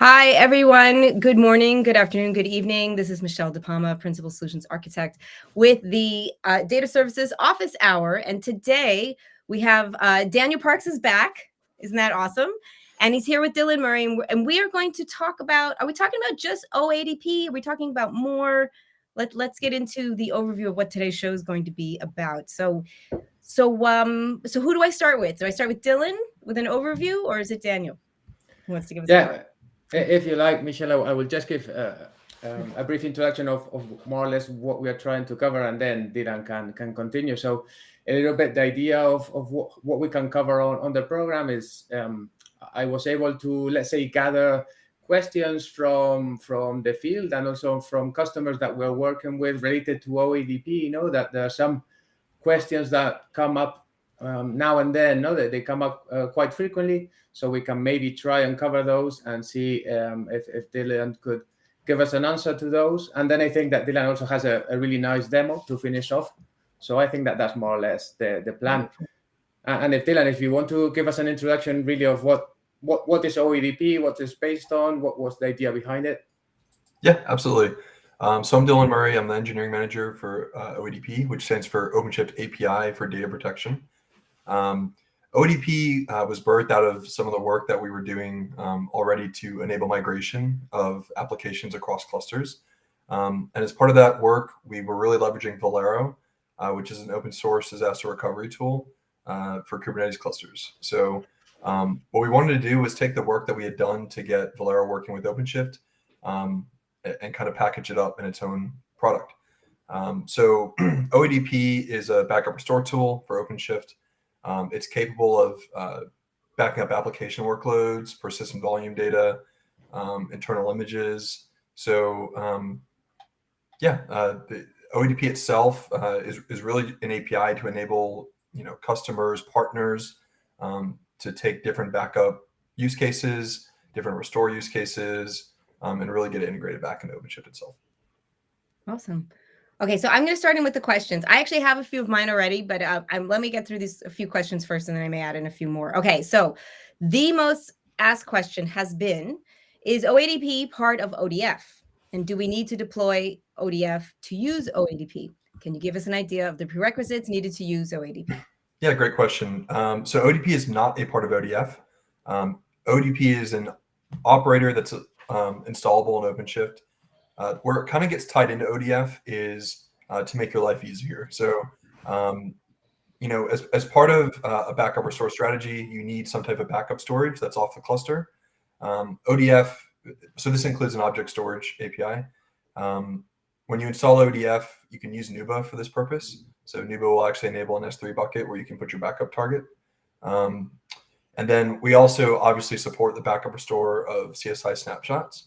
Hi, everyone. Good morning, good afternoon, good evening. This is Michelle DiPalma, Principal Solutions Architect with the Data Services Office Hour. And today we have Daniel Parks is back. Isn't that awesome? And he's here with Dylan Murray. And we are going to talk about, are we talking about just OADP? Are we talking about more? Let's get into the overview of what today's show is going to be about. So who do I start with? Do I start with Dylan with an overview, or is it Daniel who wants to give us a start? If you like, Michelle, I will just give a brief introduction of more or less what we are trying to cover, and then Dylan can continue. So a little bit the idea of what we can cover on the program is I was able to, let's say, gather questions from the field and also from customers that we're working with related to OADP. You know, that there are some questions that come up now and then, that they come up quite frequently. So we can maybe try and cover those and see if Dylan could give us an answer to those. And then I think that Dylan also has a really nice demo to finish off. So I think that that's more or less the plan. And if Dylan, if you want to give us an introduction really of what is OADP, what is based on, what was the idea behind it? Yeah, absolutely. So I'm Dylan Murray. I'm the engineering manager for OADP, which stands for OpenShift API for data protection. OADP was birthed out of some of the work that we were doing already to enable migration of applications across clusters. And as part of that work, we were really leveraging Valero, which is an open source disaster recovery tool for Kubernetes clusters. So what we wanted to do was take the work that we had done to get Valero working with OpenShift and kind of package it up in its own product. So OADP is a backup restore tool for OpenShift. It's capable of backing up application workloads, persistent volume data, internal images. So the OADP itself is really an API to enable customers, partners to take different backup use cases, different restore use cases, and really get it integrated back into OpenShift itself. Awesome. Okay, so I'm going to start in with the questions. I actually have a few of mine already, but let me get through a few questions first, and then I may add in a few more. Okay, so the most asked question has been, is OADP part of ODF? And do we need to deploy ODF to use OADP? Can you give us an idea of the prerequisites needed to use OADP? Yeah, great question. So ODP is not a part of ODF. ODP is an operator that's installable in OpenShift. Where it kind of gets tied into ODF is to make your life easier. So, as part of a backup restore strategy, you need some type of backup storage that's off the cluster. ODF, so this includes an object storage API. When you install ODF, you can use Nuba for this purpose. So Nuba will actually enable an S3 bucket where you can put your backup target. And then we also obviously support the backup restore of CSI snapshots,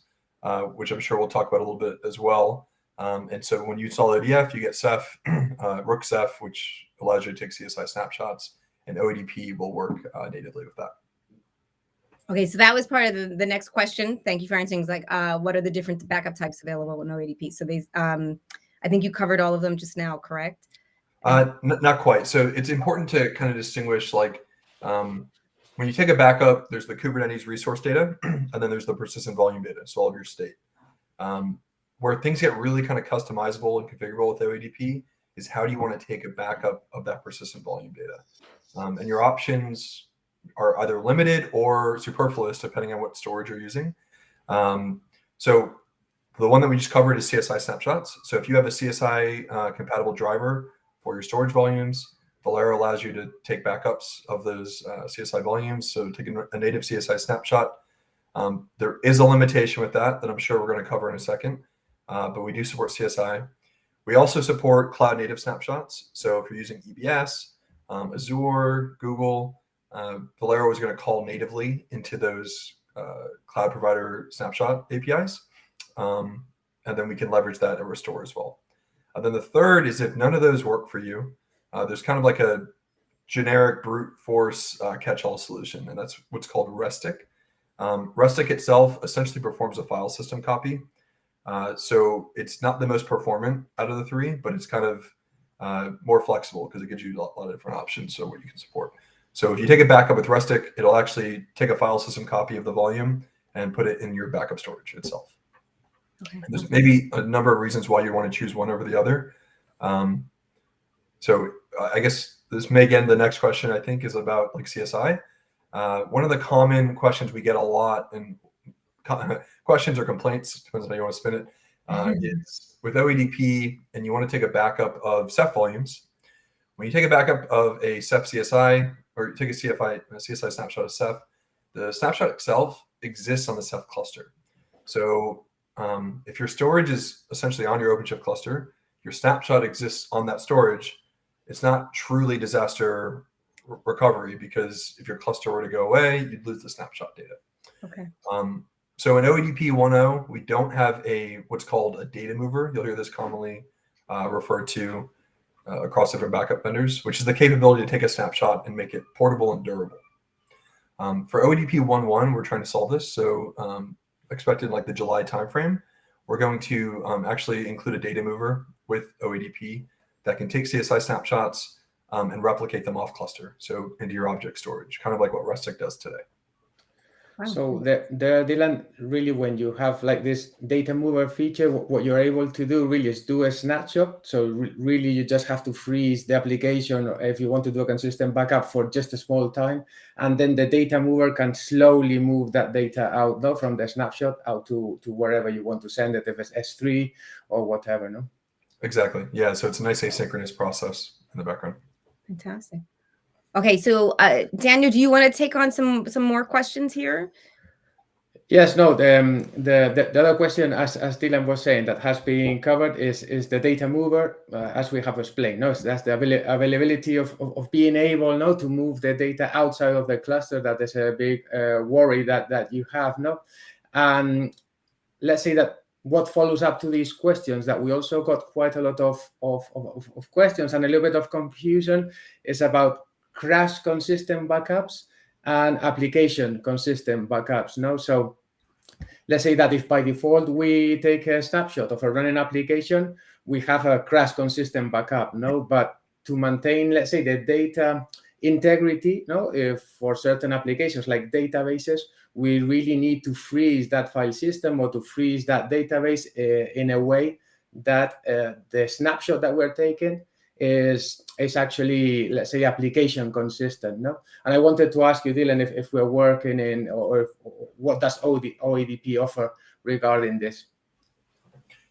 which I'm sure we'll talk about a little bit as well. And so when you install ODF, you get Ceph, Rook Ceph, which allows you to take CSI snapshots, and OADP will work natively with that. Okay, so that was part of the next question. Thank you for answering. Like, what are the different backup types available in OADP? So these, I think you covered all of them just now, correct? Not quite. So it's important to kind of distinguish, like, when you take a backup, there's the Kubernetes resource data, and then there's the persistent volume data, so all of your state. Where things get really kind of customizable and configurable with OADP is how do you want to take a backup of that persistent volume data? And your options are either limited or superfluous, depending on what storage you're using. So the one that we just covered is CSI snapshots. So if you have a CSI compatible driver for your storage volumes, Valero allows you to take backups of those CSI volumes. So taking a native CSI snapshot, there is a limitation with that I'm sure we're going to cover in a second, but we do support CSI. We also support cloud native snapshots. So if you're using EBS, Azure, Google, Valero is going to call natively into those cloud provider snapshot APIs. And then we can leverage that and restore as well. Then the third is if none of those work for you, there's kind of like a generic brute force catch-all solution, and that's what's called Restic. Restic itself essentially performs a file system copy. So it's not the most performant out of the three, but it's kind of more flexible because it gives you a lot of different options so what you can support. So if you take a backup with Restic, it'll actually take a file system copy of the volume and put it in your backup storage itself. Okay. And there's maybe a number of reasons why you want to choose one over the other. So I guess this may get the next question, I think, is about like CSI. One of the common questions we get a lot, and questions or complaints, depends on how you want to spin it, is with OADP and you want to take a backup of Ceph volumes. When you take a backup of a Ceph CSI, or you take a CSI snapshot of Ceph, the snapshot itself exists on the Ceph cluster. So if your storage is essentially on your OpenShift cluster, your snapshot exists on that storage. It's not truly disaster recovery, because if your cluster were to go away, you'd lose the snapshot data. Okay. So in OADP 1.0, we don't have what's called a data mover. You'll hear this commonly referred to across different backup vendors, which is the capability to take a snapshot and make it portable and durable. For OADP 1.1, we're trying to solve this. So expected like the July timeframe, we're going to actually include a data mover with OADP that can take CSI snapshots and replicate them off cluster, so into your object storage, kind of like what Rustic does today. So Dylan, really, when you have like this data mover feature, what you're able to do really is do a snapshot. So really, you just have to freeze the application, or if you want to do a consistent backup for just a small time, and then the data mover can slowly move that data out, no, from the snapshot out to wherever you want to send it, if it's S3 or whatever, no? Exactly. Yeah. So it's a nice asynchronous process in the background. Fantastic. Okay, so Daniel, do you want to take on some more questions here? Yes, no. The other question, as Dylan was saying, that has been covered is the data mover, as we have explained. No, so that's the availability of being able, no, to move the data outside of the cluster. That is a big worry that you have, no. And let's say that what follows up to these questions, that we also got quite a lot of questions and a little bit of confusion, is about crash consistent backups and application consistent backups. No, so let's say that if by default we take a snapshot of a running application, we have a crash consistent backup. No, but to maintain, let's say, the data integrity, no, if for certain applications like databases, we really need to freeze that file system or to freeze that database in a way that the snapshot that we're taking is actually, let's say, application consistent, no? And I wanted to ask you, Dylan, if we're working in, or what does OADP offer regarding this?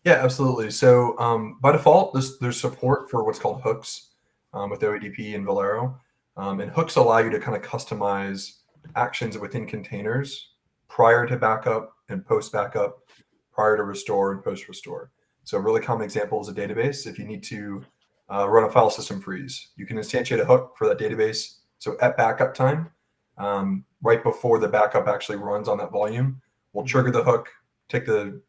Yeah, absolutely. So by default, there's support for what's called hooks with OADP and Valero. And hooks allow you to kind of customize actions within containers prior to backup and post backup, prior to restore and post restore. So a really common example is a database. If you need to run a file system freeze, you can instantiate a hook for that database. So at backup time, right before the backup actually runs on that volume, we'll trigger the hook, take the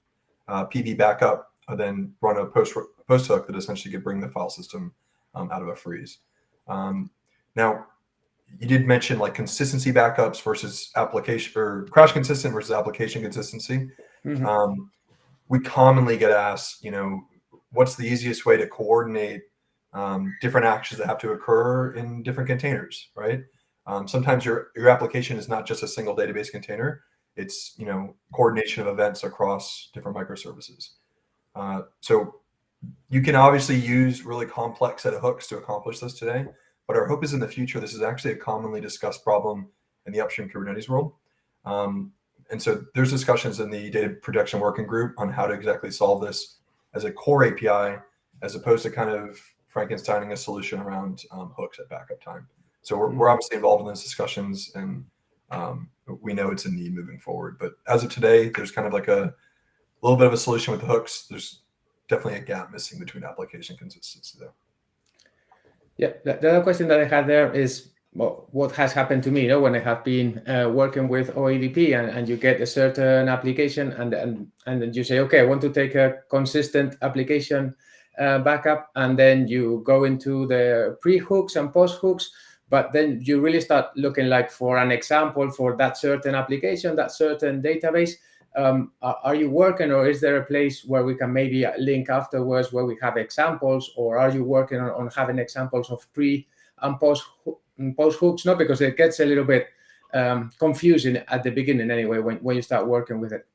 PV backup, and then run a post hook that essentially could bring the file system out of a freeze. Now, you did mention like consistency backups versus application, or crash consistent versus application consistency. Mm-hmm. We commonly get asked, what's the easiest way to coordinate different actions that have to occur in different containers, right? Sometimes your application is not just a single database container. It's, coordination of events across different microservices. So you can obviously use really complex set of hooks to accomplish this today, but our hope is in the future, this is actually a commonly discussed problem in the upstream Kubernetes world. And so there's discussions in the data protection working group on how to exactly solve this as a core API, as opposed to kind of Frankensteining a solution around hooks at backup time. So we're obviously involved in those discussions, and we know it's a need moving forward. But as of today, there's kind of like a little bit of a solution with the hooks. There's definitely a gap missing between application consistency there. Yeah, the other question that I had there is, well, what has happened to me, when I have been working with OADP and you get a certain application and then you say, okay, I want to take a consistent application backup, and then you go into the pre-hooks and post-hooks, but then you really start looking like for an example for that certain application, that certain database. Are you working, or is there a place where we can maybe link afterwards where we have examples, or are you working on having examples of pre and post hooks? No, because it gets a little bit confusing at the beginning anyway when you start working with it?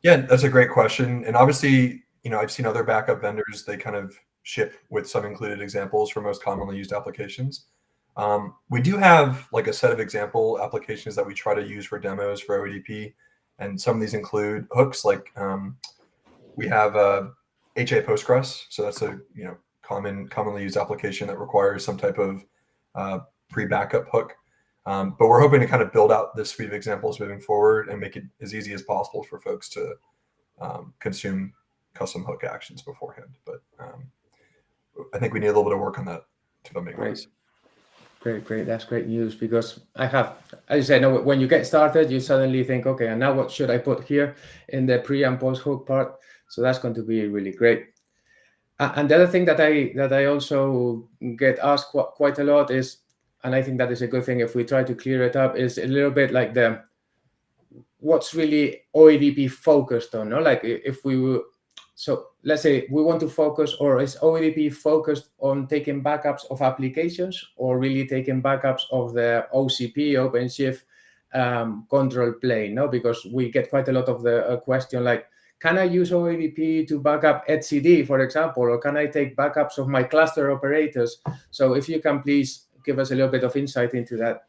Yeah, that's a great question. And obviously, I've seen other backup vendors, they kind of ship with some included examples for most commonly used applications. We do have like a set of example applications that we try to use for demos for OADP. And some of these include hooks, like we have HA Postgres. So that's a commonly used application that requires some type of pre-backup hook. But we're hoping to kind of build out this suite of examples moving forward and make it as easy as possible for folks to consume custom hook actions beforehand. But I think we need a little bit of work on that to make sense. Great. That's great news, because I have, as you said, when you get started, you suddenly think, okay, and now what should I put here in the pre and post hook part? So that's going to be really great. And the other thing that I also get asked quite a lot is, and I think that is a good thing if we try to clear it up, is a little bit like what's really OADP focused on, no? Like if we were, so let's say we want to focus, or is OADP focused on taking backups of applications, or really taking backups of the OCP, OpenShift control plane, no? Because we get quite a lot of the question like, can I use OADP to back up etcd, for example, or can I take backups of my cluster operators? So if you can please give us a little bit of insight into that.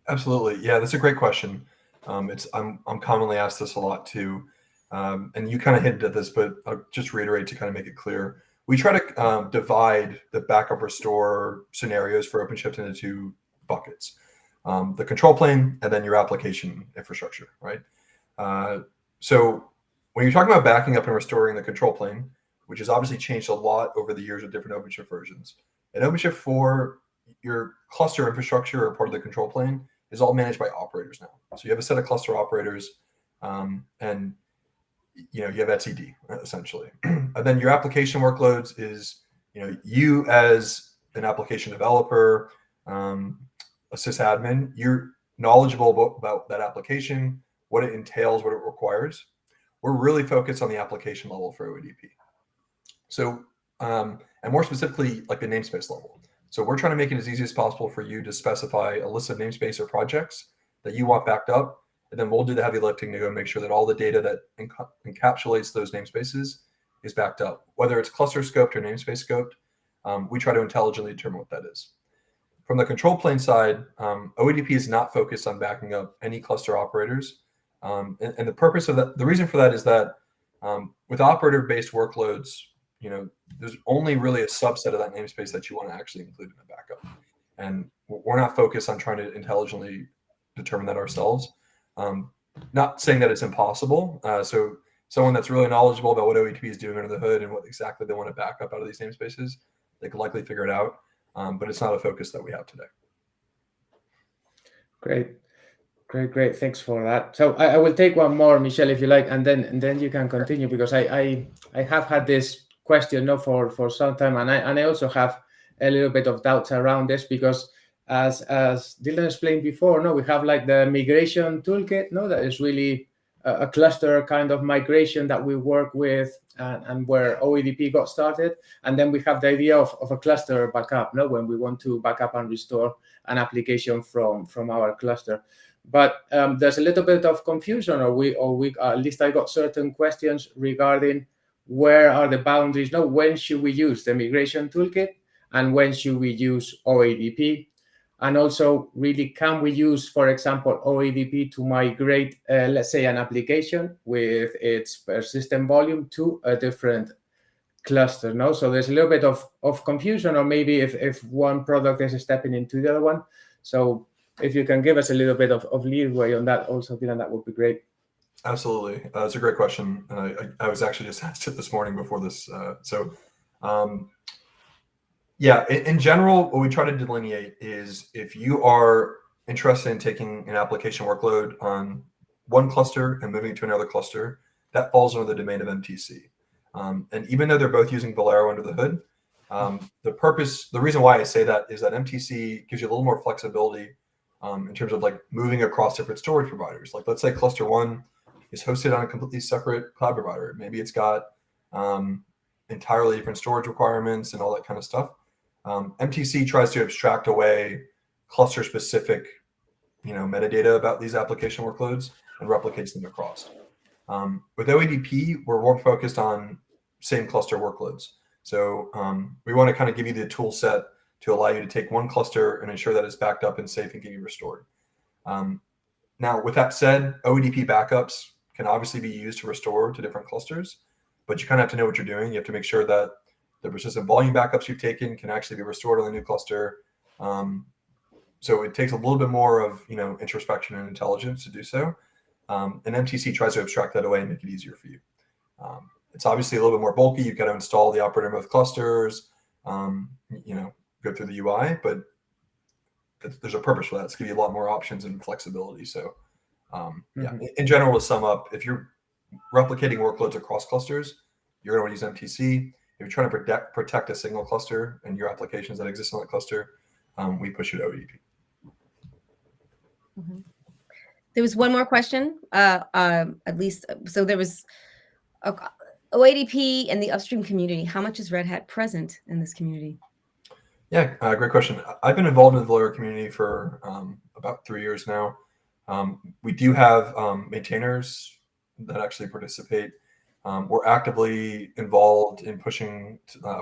Absolutely. Yeah, that's a great question. I'm commonly asked this a lot too. And you kind of hinted at this, but I'll just reiterate to kind of make it clear. We try to divide the backup restore scenarios for OpenShift into two buckets. The control plane and then your application infrastructure, right? So when you're talking about backing up and restoring the control plane, which has obviously changed a lot over the years with different OpenShift versions. In OpenShift 4, your cluster infrastructure or part of the control plane is all managed by operators now. So you have a set of cluster operators, and you have etcd essentially. And then your application workloads is you as an application developer, a sysadmin, you're knowledgeable about that application, what it entails, what it requires. We're really focused on the application level for OADP. So, and more specifically, like the namespace level. So we're trying to make it as easy as possible for you to specify a list of namespace or projects that you want backed up. And then we'll do the heavy lifting to go make sure that all the data that encapsulates those namespaces is backed up. Whether it's cluster scoped or namespace scoped, we try to intelligently determine what that is. From the control plane side, OADP is not focused on backing up any cluster operators. And the purpose of that, the reason for that is that with operator-based workloads, there's only really a subset of that namespace that you want to actually include in the backup. And we're not focused on trying to intelligently determine that ourselves. Not saying that it's impossible. So someone that's really knowledgeable about what OADP is doing under the hood and what exactly they want to back up out of these namespaces, they could likely figure it out. But it's not a focus that we have today. Great. Thanks for that. So I will take one more, Michelle, if you like, and then you can continue, because I have had this question for some time, and I also have a little bit of doubts around this, because as Dylan explained before, we have like the migration toolkit, that is really a cluster kind of migration that we work with, and where OADP got started. And then we have the idea of a cluster backup, when we want to back up and restore an application from our cluster. But there's a little bit of confusion, or we at least I got certain questions regarding where are the boundaries. When should we use the migration toolkit, and when should we use OADP? And also, really, can we use, for example, OADP to migrate, let's say, an application with its persistent volume to a different cluster? So there's a little bit of confusion, or maybe if one product is stepping into the other one. So if you can give us a little bit of leeway on that also, Dylan, that would be great. Absolutely. That's a great question. I was actually just asked it this morning before this. Yeah, in general, what we try to delineate is if you are interested in taking an application workload on one cluster and moving it to another cluster, that falls under the domain of MTC. And even though they're both using Valero under the hood, the reason why I say that is that MTC gives you a little more flexibility in terms of like moving across different storage providers. Like, let's say cluster one is hosted on a completely separate cloud provider. Maybe it's got entirely different storage requirements and all that kind of stuff. MTC tries to abstract away cluster-specific metadata about these application workloads and replicates them across. With OADP, we're more focused on same cluster workloads. So we want to kind of give you the tool set to allow you to take one cluster and ensure that it's backed up and safe and can be restored. Now, with that said, OADP backups can obviously be used to restore to different clusters, but you kind of have to know what you're doing. You have to make sure that the persistent volume backups you've taken can actually be restored on the new cluster. So it takes a little bit more of introspection and intelligence to do so. And MTC tries to abstract that away and make it easier for you. It's obviously a little bit more bulky. You've got to install the operator mode clusters, go through the UI, but there's a purpose for that. It's give you a lot more options and flexibility. So in general, to sum up, if you're replicating workloads across clusters, you're going to want to use MTC. If you're trying to protect a single cluster and your applications that exist on that cluster, we push you to OADP. There was one more question, at least. So there was OADP and the upstream community. How much is Red Hat present in this community? Yeah, great question. I've been involved in the Valera community for about 3 years now. We do have maintainers that actually participate. We're actively involved in pushing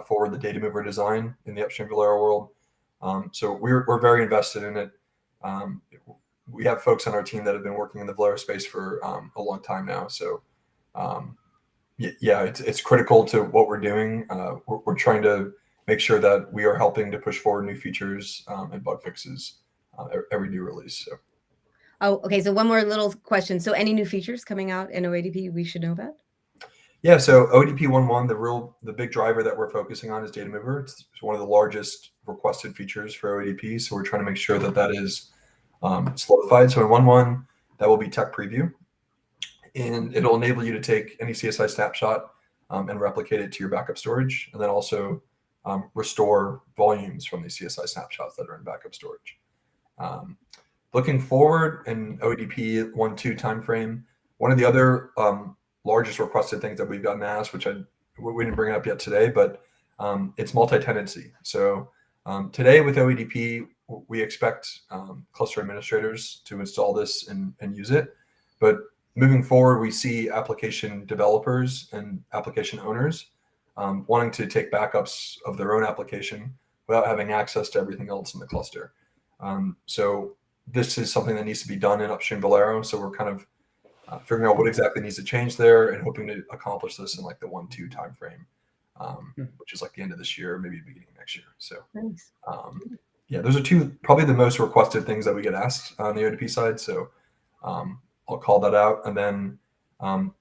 forward the data mover design in the upstream Valera world. So we're very invested in it. We have folks on our team that have been working in the Valera space for a long time now. So it's critical to what we're doing. We're trying to make sure that we are helping to push forward new features and bug fixes every new release. So. Oh, okay. So one more little question. So any new features coming out in OADP we should know about? Yeah. So OADP 1.1, the big driver that we're focusing on is data mover. It's one of the largest requested features for OADP. So we're trying to make sure that that is solidified. So in 1.1, that will be tech preview, and it'll enable you to take any CSI snapshot and replicate it to your backup storage, and then also restore volumes from the CSI snapshots that are in backup storage. Looking forward in OADP 1.2 timeframe, one of the other largest requested things that we've gotten asked, which we didn't bring it up yet today, but it's multi-tenancy. So today with OADP, we expect cluster administrators to install this and use it. But moving forward, we see application developers and application owners wanting to take backups of their own application without having access to everything else in the cluster. So this is something that needs to be done in upstream Valero. So we're kind of figuring out what exactly needs to change there and hoping to accomplish this in like the 1.2 timeframe, which is like the end of this year, maybe the beginning of next year. So nice. Those are probably the most requested things that we get asked on the OADP side. So I'll call that out. And then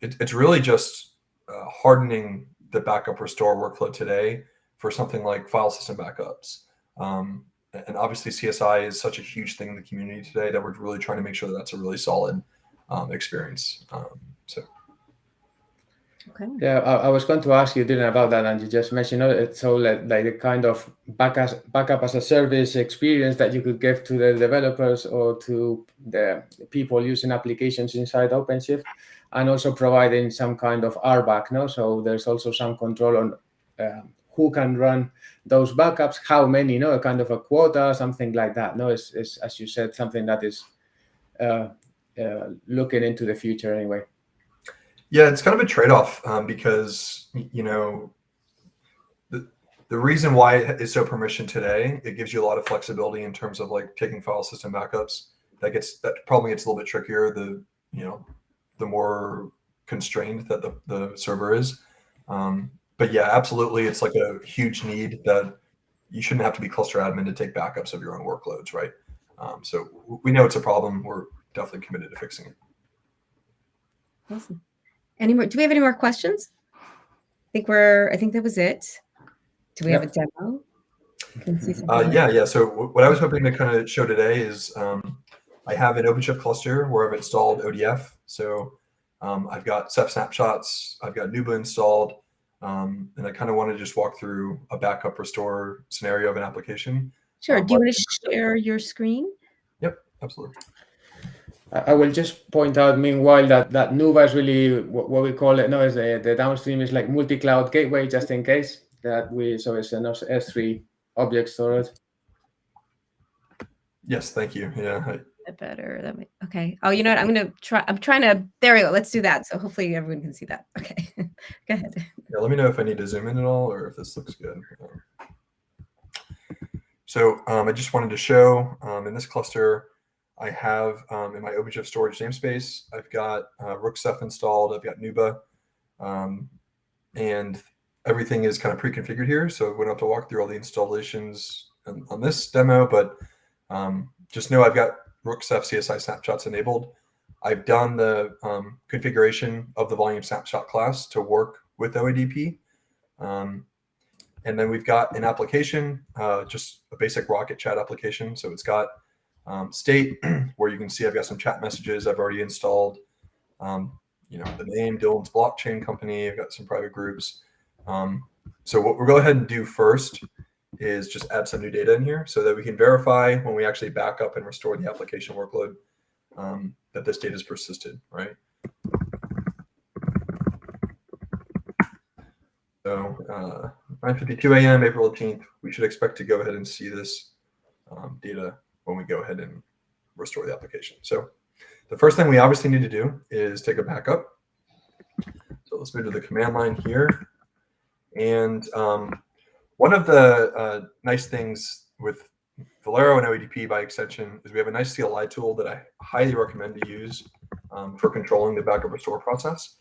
it's really just hardening the backup restore workflow today for something like file system backups. And obviously CSI is such a huge thing in the community today that we're really trying to make sure that that's a really solid experience. Okay. Yeah, I was going to ask you, Dylan, about that, and you just mentioned it. So like the kind of backup as a service experience that you could give to the developers or to the people using applications inside OpenShift, and also providing some kind of RBAC, no? So there's also some control on who can run those backups, how many, a kind of a quota, something like that. No, it's as you said, something that is looking into the future anyway. Yeah, it's kind of a trade-off because the reason why it's so permissioned today, it gives you a lot of flexibility in terms of like taking file system backups. That probably gets a little bit trickier the more constrained that the server is. But yeah, absolutely, it's like a huge need that you shouldn't have to be cluster admin to take backups of your own workloads, right? So we know it's a problem. We're definitely committed to fixing it. Awesome. Any more? Do we have any more questions? I think that was it. Do we have a demo? Yeah. So what I was hoping to kind of show today is I have an OpenShift cluster where I've installed ODF. So I've got Ceph snapshots, I've got Nuba installed, and I kind of want to just walk through a backup restore scenario of an application. Sure. Do you want to share your screen? Yep, absolutely. I will just point out, meanwhile, that Nuba is really what we call it. No, is the downstream is like multi-cloud gateway, just in case so it's an S3 object storage. Yes, thank you. Yeah, bit better. Okay. Oh, you know what? I'm trying to, there we go. Let's do that. So hopefully everyone can see that. Okay. Go ahead. Yeah, let me know if I need to zoom in at all or if this looks good. So I just wanted to show in this cluster, I have in my OpenShift storage namespace, I've got Rookceph installed, I've got Nuba, and everything is kind of pre-configured here. So we don't have to walk through all the installations on this demo, but just know I've got Rookceph CSI snapshots enabled. I've done the configuration of the volume snapshot class to work with OADP. And then we've got an application, just a basic Rocket Chat application. So it's got state where you can see I've got some chat messages I've already installed. You know, the name, Dylan's blockchain company. I've got some private groups. So what we'll go ahead and do first is just add some new data in here so that we can verify when we actually back up and restore the application workload that this data is persisted, right? So 9:52 a.m. April 18th, we should expect to go ahead and see this data when we go ahead and restore the application. So the first thing we obviously need to do is take a backup. So let's move to the command line here. And one of the nice things with Valero and OADP by extension is we have a nice CLI tool that I highly recommend to use for controlling the backup restore process.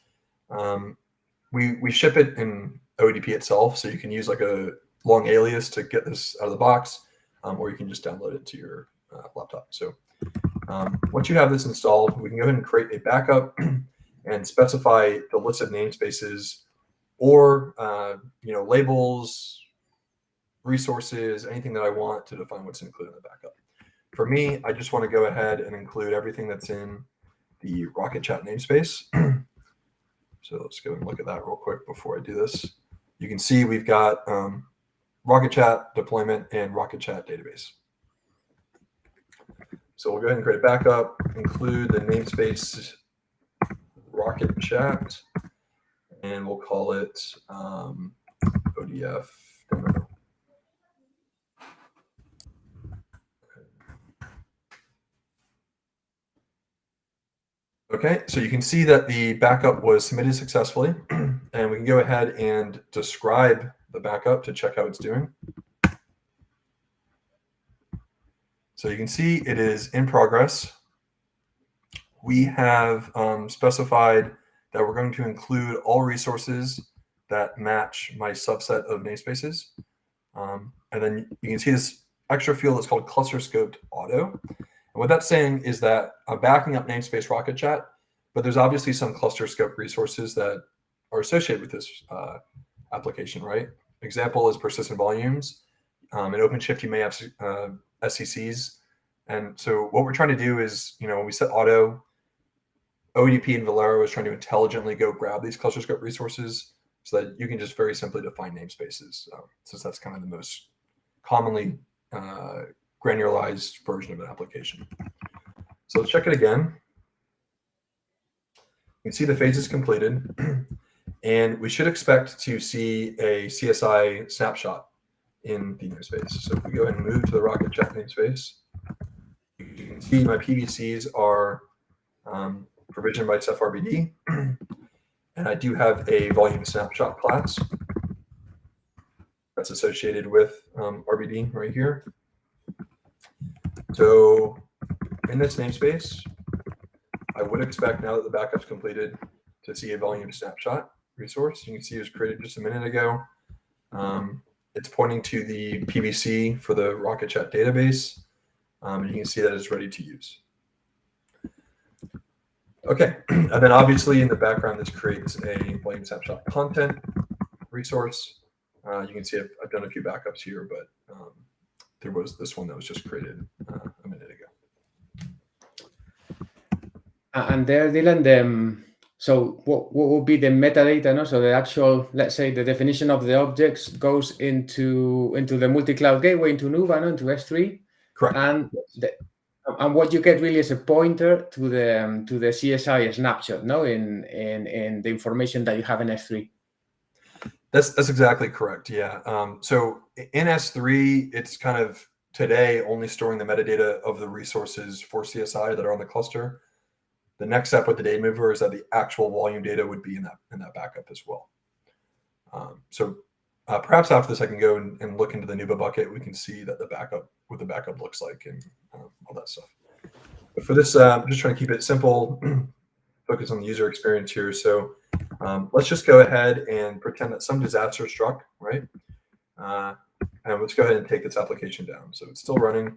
We ship it in OADP itself, so you can use like a long alias to get this out of the box, or you can just download it to your laptop. So once you have this installed, we can go ahead and create a backup and specify the list of namespaces or labels, resources, anything that I want to define what's included in the backup. For me, I just want to go ahead and include everything that's in the Rocket Chat namespace. So let's go and look at that real quick before I do this. You can see we've got Rocket Chat deployment and Rocket Chat database. So we'll go ahead and create a backup, include the namespace Rocket Chat, and we'll call it ODF demo. Okay, so you can see that the backup was submitted successfully, and we can go ahead and describe the backup to check how it's doing. So you can see it is in progress. We have specified that we're going to include all resources that match my subset of namespaces. And then you can see this extra field that's called cluster scoped auto. And what that's saying is that I'm backing up namespace Rocket Chat, but there's obviously some cluster scope resources that are associated with this application, right? Example is persistent volumes. In OpenShift, you may have SCCs. And so what we're trying to do is, when we set auto, OADP and Valero is trying to intelligently go grab these cluster scope resources so that you can just very simply define namespaces, since that's kind of the most commonly granularized version of an application. So let's check it again. You can see the phase is completed, and we should expect to see a CSI snapshot in the namespace. So if we go ahead and move to the Rocket Chat namespace, you can see my PVCs are provisioned by Ceph RBD, and I do have a volume snapshot class that's associated with RBD right here. So in this namespace, I would expect, now that the backup's completed, to see a volume snapshot resource. You can see it was created just a minute ago. It's pointing to the PVC for the Rocket Chat database, and you can see that it's ready to use. Okay, and then obviously in the background, this creates a volume snapshot content resource. You can see I've done a few backups here, but there was this one that was just created a minute ago. And there, Dylan, so what will be the metadata? No? So the actual, let's say, the definition of the objects goes into the multi-cloud gateway, into Nuba, no? Into S3. Correct. And what you get really is a pointer to the CSI snapshot, no, in the information that you have in S3. That's exactly correct. Yeah. So in S3, it's kind of today only storing the metadata of the resources for CSI that are on the cluster. The next step with the data mover is that the actual volume data would be in that backup as well. Perhaps after this, I can go and look into the Nuba bucket. We can see that what the backup looks like and all that stuff. But for this, I'm just trying to keep it simple, focus on the user experience here. So let's just go ahead and pretend that some disaster struck, right? And let's go ahead and take this application down. So it's still running.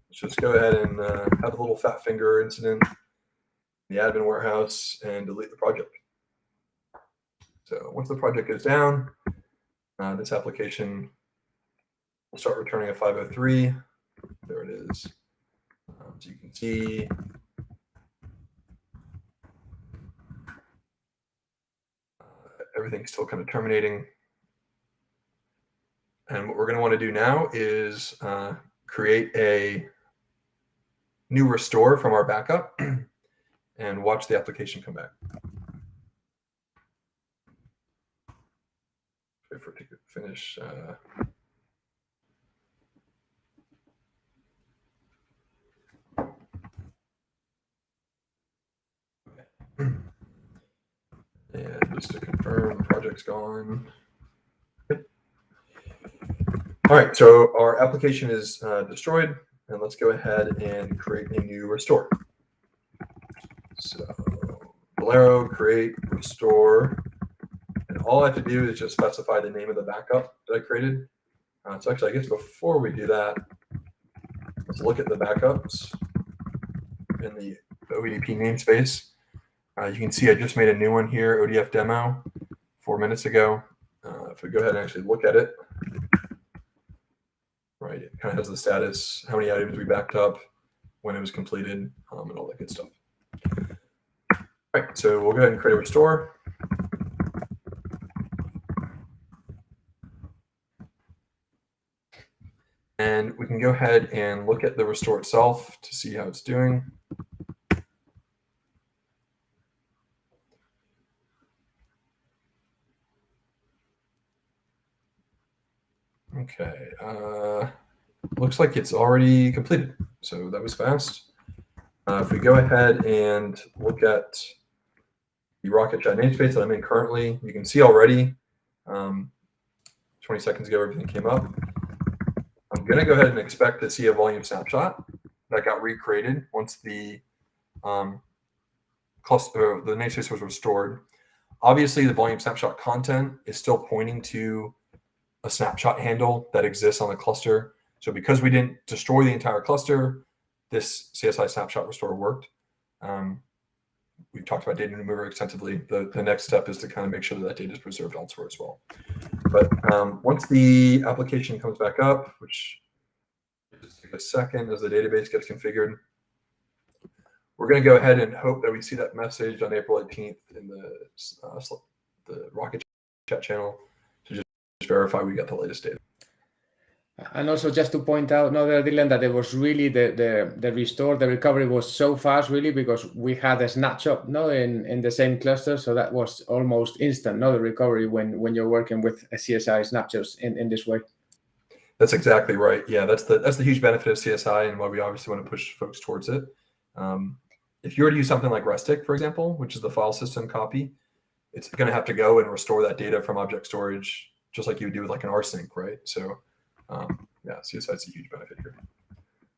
Let's just go ahead and have a little fat finger incident in the admin warehouse and delete the project. So once the project goes down, this application will start returning a 503. There it is. So you can see everything's still kind of terminating. And what we're going to want to do now is create a new restore from our backup and watch the application come back. Wait for it to finish. And just to confirm, the project's gone. Good. All right, so our application is destroyed, and let's go ahead and create a new restore. So Bolero, create, restore, and all I have to do is just specify the name of the backup that I created. So actually, I guess before we do that, let's look at the backups in the OADP namespace. You can see I just made a new one here, ODF demo, 4 minutes ago. If we go ahead and actually look at it, right, it kind of has the status, how many items we backed up, when it was completed, and all that good stuff. All right, so we'll go ahead and create a restore. And we can go ahead and look at the restore itself to see how it's doing. Okay, looks like it's already completed. So that was fast. If we go ahead and look at the Rocket Chat namespace that I'm in currently, you can see already 20 seconds ago, everything came up. I'm going to go ahead and expect to see a volume snapshot that got recreated once the cluster, the namespace was restored. Obviously, the volume snapshot content is still pointing to a snapshot handle that exists on the cluster. So because we didn't destroy the entire cluster, this CSI snapshot restore worked. We've talked about data mover extensively. The next step is to kind of make sure that data is preserved elsewhere as well. But once the application comes back up, which just take a second as the database gets configured, we're going to go ahead and hope that we see that message on April 18th in the Rocket Chat channel to just verify we got the latest data. And also just to point out, Dylan, that it was really the restore, the recovery was so fast, really, because we had a snapshot, in the same cluster, so that was almost instant, the recovery when you're working with a CSI snapshots in this way. That's exactly right. Yeah, that's the huge benefit of CSI and why we obviously want to push folks towards it. If you were to use something like Restic, for example, which is the file system copy, it's going to have to go and restore that data from object storage, just like you would do with like an rsync, right? So yeah, CSI is a huge benefit here.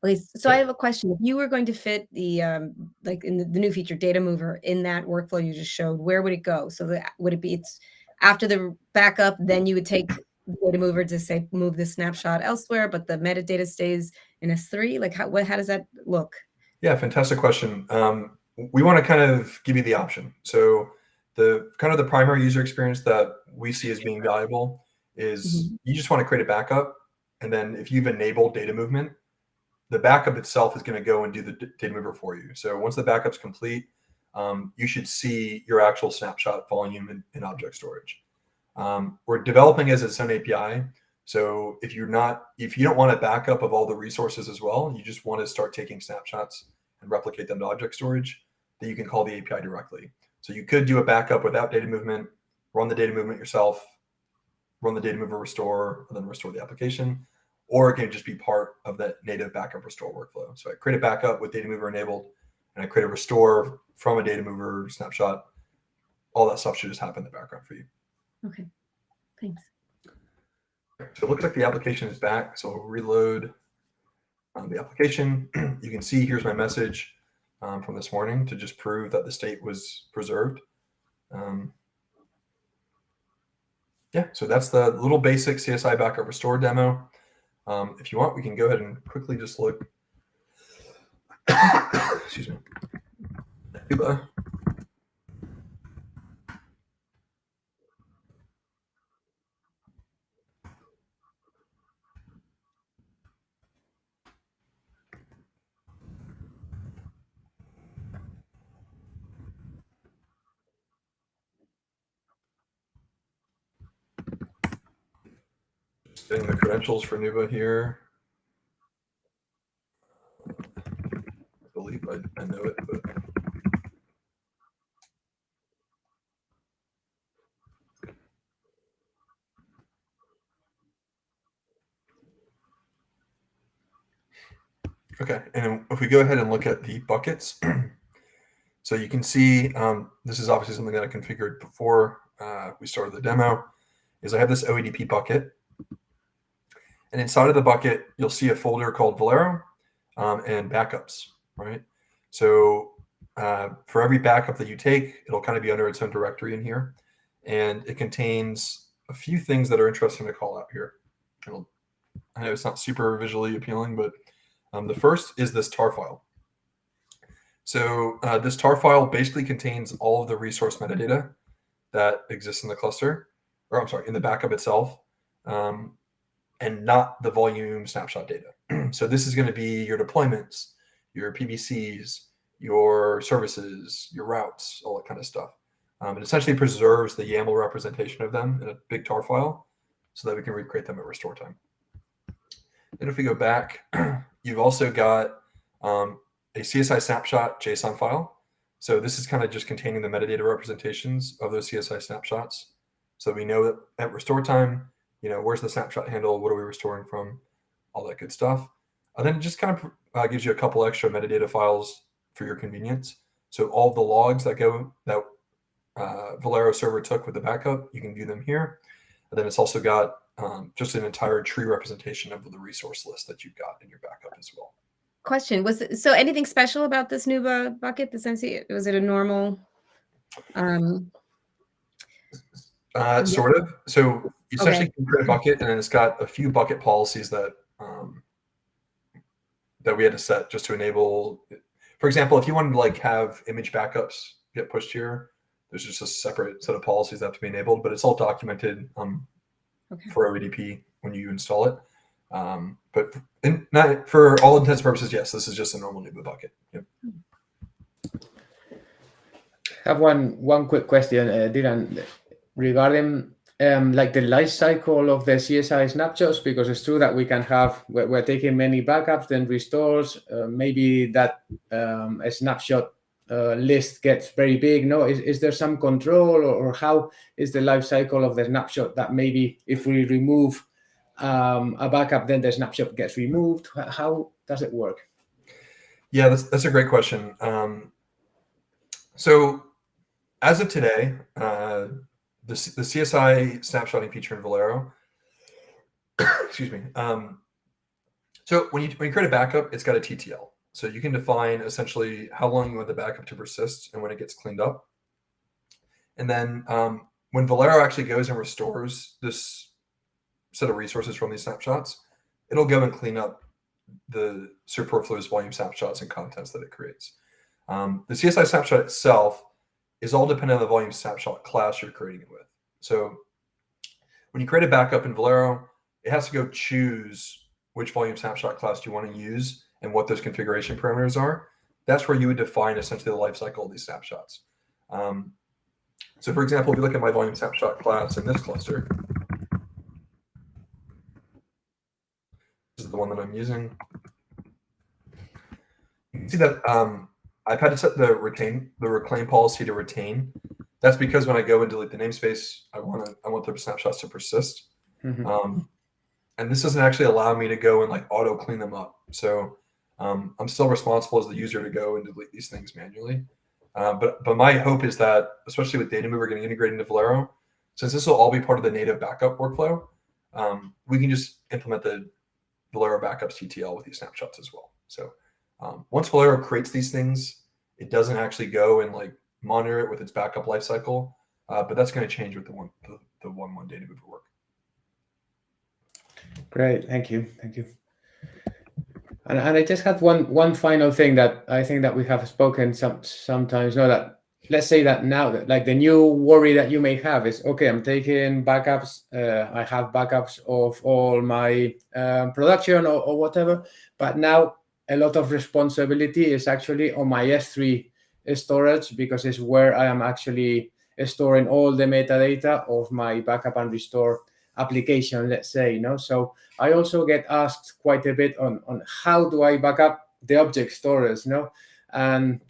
Okay, so I have a question. If you were going to fit the like in the new feature data mover in that workflow you just showed, where would it go? So would it be it's after the backup, then you would take the data mover to say move the snapshot elsewhere, but the metadata stays in S3? Like how does that look? Yeah, fantastic question. We want to kind of give you the option. So the primary user experience that we see as being valuable is you just want to create a backup. And then if you've enabled data movement, the backup itself is going to go and do the data mover for you. So once the backup's complete, you should see your actual snapshot volume in object storage. We're developing as its own API. So if you don't want a backup of all the resources as well, you just want to start taking snapshots and replicate them to object storage, then you can call the API directly. So you could do a backup without data movement, run the data movement yourself, run the data mover restore, and then restore the application. or it can just be part of that native backup restore workflow. So I create a backup with data mover enabled, and I create a restore from a data mover snapshot. All that stuff should just happen in the background for you. Okay, thanks. So it looks like the application is back. So we'll reload the application. You can see here's my message from this morning to just prove that the state was preserved. Yeah, so that's the little basic CSI backup restore demo. If you want, we can go ahead and quickly just look. Excuse me. Getting the credentials for Nuba here. I believe I know it, but okay. And if we go ahead and look at the buckets, so you can see this is obviously something that I configured before we started the demo. Is I have this OADP bucket, and inside of the bucket you'll see a folder called Valero and backups, right? So for every backup that you take, it'll kind of be under its own directory in here, and it contains a few things that are interesting to call out here. I know it's not super visually appealing, but the first is this tar file. So this tar file basically contains all of the resource metadata that exists in the cluster, or I'm sorry, in the backup itself, and not the volume snapshot data. So this is going to be your deployments, your PVCs, your services, your routes, all that kind of stuff. It essentially preserves the YAML representation of them in a big tar file so that we can recreate them at restore time. And if we go back, you've also got a CSI snapshot JSON file. So this is kind of just containing the metadata representations of those CSI snapshots. So we know that at restore time, where's the snapshot handle? What are we restoring from? All that good stuff. And then it just kind of gives you a couple extra metadata files for your convenience. So all the logs that Valero server took with the backup, you can view them here. And then it's also got just an entire tree representation of the resource list that you've got in your backup as well. Question, so anything special about this Nuba bucket, this MC? Was it a normal? Sort of. So you essentially can create a bucket, and then it's got a few bucket policies that we had to set just to enable. For example, if you wanted to have image backups get pushed here, there's just a separate set of policies that have to be enabled, but it's all documented for OADP when you install it. But not for all intents and purposes, yes, this is just a normal Nuba bucket. Yep. I have one quick question, Dylan, regarding the life cycle of the CSI snapshots, because it's true that we can have, we're taking many backups, then restores, maybe that a snapshot list gets very big. No, is there some control, or how is the life cycle of the snapshot that maybe if we remove a backup, then the snapshot gets removed? How does it work? Yeah, that's a great question. So as of today, the CSI snapshotting feature in Valero, excuse me. So when you create a backup, it's got a TTL. So you can define essentially how long you want the backup to persist and when it gets cleaned up. And then when Valero actually goes and restores this set of resources from these snapshots, it'll go and clean up the superfluous volume snapshots and contents that it creates. The CSI snapshot itself is all dependent on the volume snapshot class you're creating it with. So when you create a backup in Valero, it has to go choose which volume snapshot class you want to use and what those configuration parameters are. That's where you would define essentially the life cycle of these snapshots. So for example, if you look at my volume snapshot class in this cluster, this is the one that I'm using. You can see that I've had to set the reclaim policy to retain. That's because when I go and delete the namespace, I want the snapshots to persist. Mm-hmm. and this doesn't actually allow me to go and like auto clean them up. So I'm still responsible as the user to go and delete these things manually. But my hope is that, especially with Data Mover getting integrated into Valero, since this will all be part of the native backup workflow, we can just implement the Valero backups TTL with these snapshots as well. So once Valero creates these things, it doesn't actually go and like monitor it with its backup lifecycle, but that's going to change with the one Data Mover work. Great, thank you. And I just had one final thing that I think that we have spoken sometimes. That let's say that now, that like the new worry that you may have is, okay, I'm taking backups. I have backups of all my production or whatever, but now a lot of responsibility is actually on my S3 storage, because it's where I am actually storing all the metadata of my backup and restore application, let's say, So I also get asked quite a bit on how do I back up the object storage, And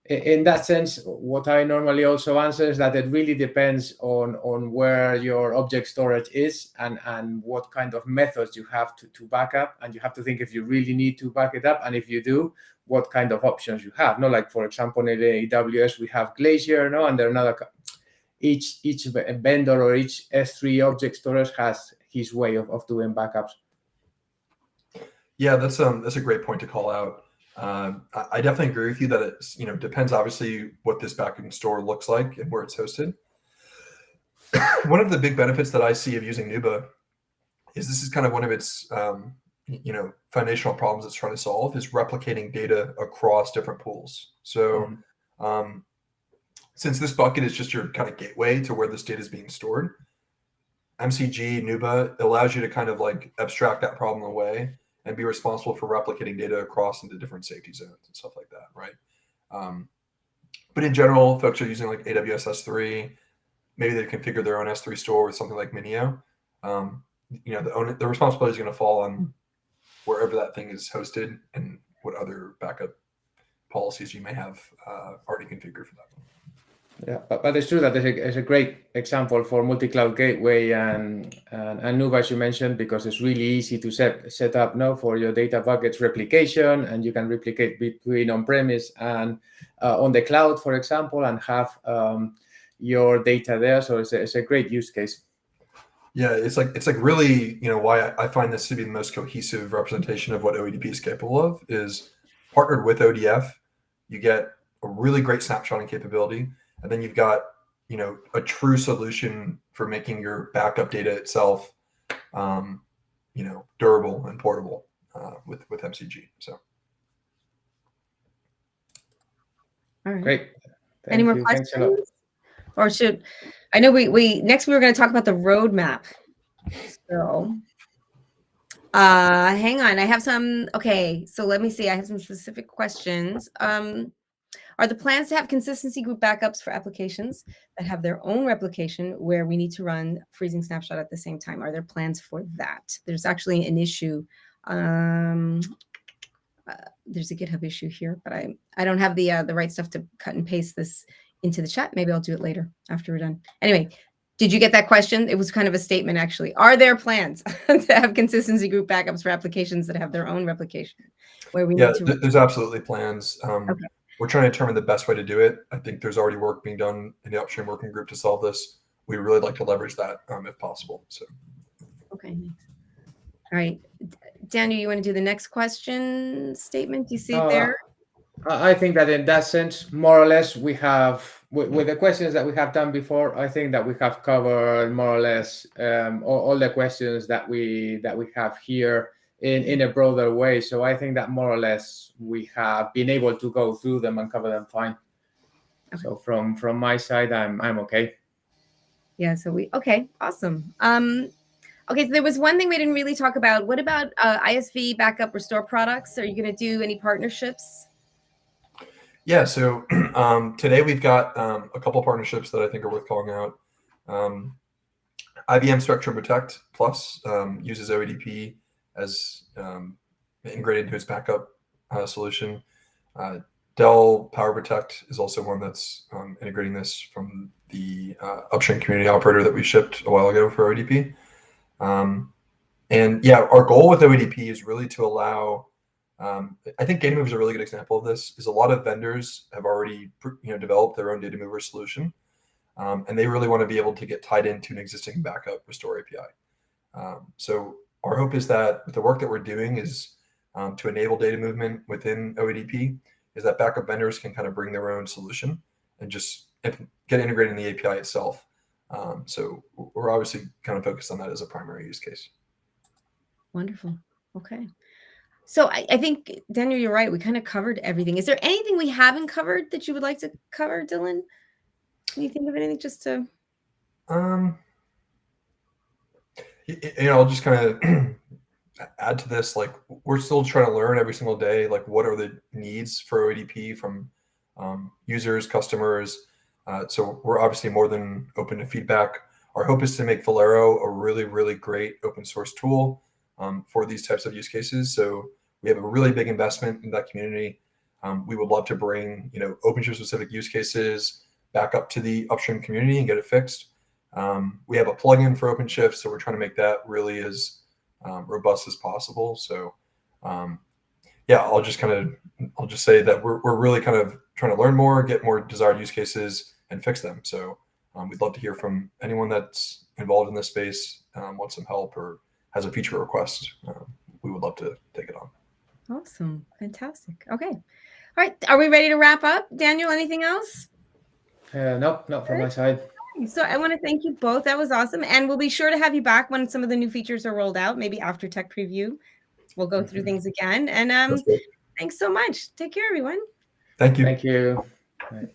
in that sense, what I normally also answer is that it really depends on where your object storage is and what kind of methods you have to back up. And you have to think if you really need to back it up. And if you do, what kind of options you have. Like, for example, in AWS, we have Glacier, and there are another. Each vendor or each S3 object storage has his way of doing backups. Yeah, that's a great point to call out. I definitely agree with you that it's depends obviously what this backup store looks like and where it's hosted. One of the big benefits that I see of using Nuba is this is kind of one of its foundational problems it's trying to solve is replicating data across different pools. So since this bucket is just your kind of gateway to where this data is being stored, MCG, Nuba allows you to kind of like abstract that problem away and be responsible for replicating data across into different safety zones and stuff like that, right? But in general, folks are using like AWS S3. Maybe they configure their own S3 store with something like Minio. The responsibility is going to fall on wherever that thing is hosted and what other backup policies you may have already configured for that. Yeah, but it's true that there's a great example for multi-cloud gateway and Nuba, as you mentioned, because it's really easy to set up now for your data buckets replication, and you can replicate between on-premise and on the cloud, for example, and have your data there. So it's a great use case. Yeah, it's like really, why I find this to be the most cohesive representation of what OADP is capable of is partnered with ODF. You get a really great snapshotting capability. And then you've got, a true solution for making your backup data itself, durable and portable with MCG. So, all right, great. Any more questions? Or I know we next we were going to talk about the roadmap. So, hang on, I have some. Okay, so let me see. I have some specific questions. Are the plans to have consistency group backups for applications that have their own replication where we need to run freezing snapshot at the same time? Are there plans for that? There's actually an issue. There's a GitHub issue here, but I don't have the right stuff to cut and paste this into the chat. Maybe I'll do it later after we're done. Anyway, did you get that question? It was kind of a statement, actually. Are there plans to have consistency group backups for applications that have their own replication where we need to? There's absolutely plans. Okay. We're trying to determine the best way to do it. I think there's already work being done in the upstream working group to solve this. We really like to leverage that if possible. So. Okay. All right. Daniel, you want to do the next question statement? Do you see it there? I think that in that sense, more or less, we have, with the questions that we have done before, I think that we have covered more or less all the questions that we have here in a broader way. So I think that more or less we have been able to go through them and cover them fine. Okay. So from my side, I'm okay. Yeah. So okay, awesome. Okay, so there was one thing we didn't really talk about. What about ISV backup restore products? Are you going to do any partnerships? Yeah. So today we've got a couple of partnerships that I think are worth calling out. IBM Spectrum Protect Plus uses OADP as integrated into its backup solution. Dell Power Protect is also one that's integrating this from the upstream community operator that we shipped a while ago for OADP. And yeah, our goal with OADP is really to allow, I think Data Mover is a really good example of this, is a lot of vendors have already developed their own Data Mover solution. And they really want to be able to get tied into an existing backup restore API. So our hope is that with the work that we're doing is to enable data movement within OADP, is that backup vendors can kind of bring their own solution and just get integrated in the API itself. So we're obviously kind of focused on that as a primary use case. Wonderful. Okay. So I think, Daniel, you're right. We kind of covered everything. Is there anything we haven't covered that you would like to cover, Dylan? Can you think of anything just to? I'll just kind of add to this. Like, we're still trying to learn every single day. Like, what are the needs for OADP from users, customers? So we're obviously more than open to feedback. Our hope is to make Valero a really, really great open source tool for these types of use cases. So we have a really big investment in that community. We would love to bring, OpenShift specific use cases back up to the upstream community and get it fixed. We have a plugin for OpenShift, so we're trying to make that really as robust as possible. So yeah, I'll just say that we're really kind of trying to learn more, get more desired use cases, and fix them. So we'd love to hear from anyone that's involved in this space, wants some help, or has a feature request. We would love to take it on. Awesome. Fantastic. Okay. All right. Are we ready to wrap up? Daniel, anything else? No, not from my side. So I want to thank you both. That was awesome. And we'll be sure to have you back when some of the new features are rolled out, maybe after tech preview. We'll go through things again. And thanks so much. Take care, everyone. Thank you. Thank you. Bye.